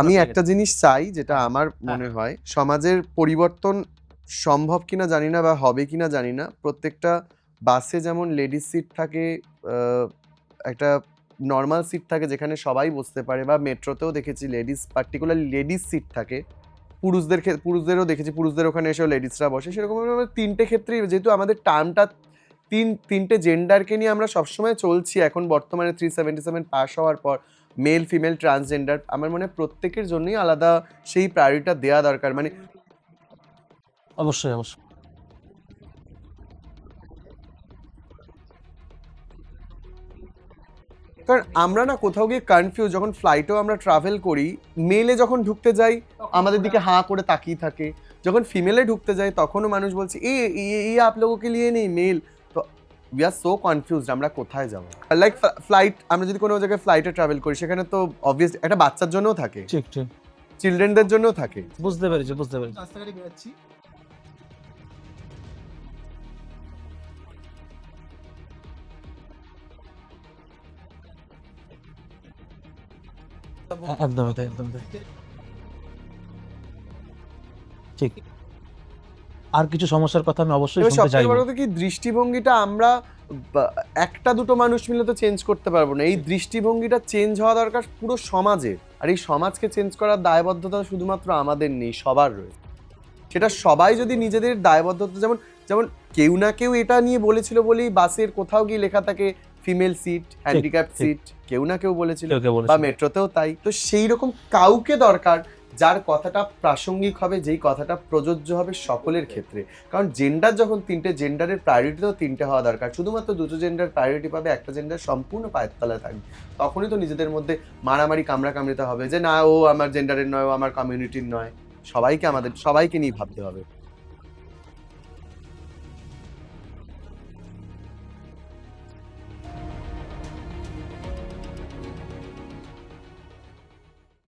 আমি একটা জিনিস চাই, যেটা আমার মনে হয় সমাজের পরিবর্তন সম্ভব কিনা জানি না বা হবে কিনা জানি না। প্রত্যেকটা বাসে যেমন লেডিস সিট থাকে, একটা নর্মাল সিট থাকে যেখানে সবাই বসতে পারে, বা মেট্রোতেও দেখেছি পার্টিকুলারলি লেডিস সিট থাকে। পুরুষদেরও দেখেছি, পুরুষদের ওখানে এসেও লেডিসরা বসে। সেরকম আমরা তিনটে ক্ষেত্রেই, যেহেতু আমাদের টার্মটা তিনটে জেন্ডারকে নিয়ে আমরা সবসময় চলছি এখন বর্তমানে 377 পাস হওয়ার পর, মেল ফিমেল ট্রান্সজেন্ডার, আমার মনে হয় প্রত্যেকের জন্যই আলাদা সেই প্রায়োরিটিটা দেওয়া দরকার। মানে অবশ্যই অবশ্যই কারণ আমরা না কোথাও গিয়ে কনফিউজ, যখন ফ্লাইটেও আমরা ট্রাভেল করি, মেলে যখন ঢুকতে যাই আমাদের দিকে হাঁ করে তাকিয়ে থাকে, যখন ফিমেলে ঢুকতে যাই তখনও মানুষ বলছে এই আপ লোগোকে লিয়ে নেই মেল। তো উই আর সো কনফিউজড, আমরা কোথায় যাবো। লাইক ফ্লাইট, আমরা যদি কোনো জায়গায় ফ্লাইটে ট্রাভেল করি, সেখানে তো অবভিয়াসলি একটা বাচ্চার জন্যও থাকে, ঠিক ঠিক চিলড্রেনদের জন্যও থাকে। বুঝতে পেরেছি বুঝতে পেরেছি রাস্তাঘাটে বেরোচ্ছি, একদমই তাই একদম তাই ঠিক। আর কিছু সমস্যার কথা আমি অবশ্যই এবার শুনতে সবথেকে চাইবো। বড় কথা কি, দৃষ্টিভঙ্গিটা আমরা একটা দুটো মানুষ মিলে তো চেঞ্জ করতে পারবো না। এই দৃষ্টিভঙ্গিটা চেঞ্জ হওয়া দরকার পুরো সমাজে। আর এই সমাজকে চেঞ্জ করার দায়বদ্ধতা শুধুমাত্র আমাদের নেই, সবার রয়েছে। সেটা সবাই যদি নিজেদের দায়বদ্ধতা, যেমন যেমন কেউ না কেউ এটা নিয়ে বলেছিল বলেই বাসের কোথাও গিয়ে লেখা থাকে ফিমেল সিট, হ্যান্ডিক্যাপ ঠিক। সিট, কেউ না কেউ বলেছিল, কেউ কেউ বা বলেছিল। মেট্রোতেও তাই। তো সেই রকম কাউকে দরকার যার কথাটা প্রাসঙ্গিক হবে, যেই কথাটা প্রযোজ্য হবে সকলের ক্ষেত্রে। কারণ জেন্ডার যখন তিনটে, জেন্ডারের প্রায়োরিটিও তিনটে হওয়া দরকার। শুধুমাত্র দুটো জেন্ডার প্রায়োরিটি পাবে, একটা জেন্ডার সম্পূর্ণ পায়ের তলায় থাকবে। তখনই তো নিজেদের মধ্যে মারামারি কামড়াকামড়িতে হবে যে না ও আমার জেন্ডারের নয়, ও আমার কমিউনিটির নয়। সবাইকে নিয়ে ভাবতে হবে।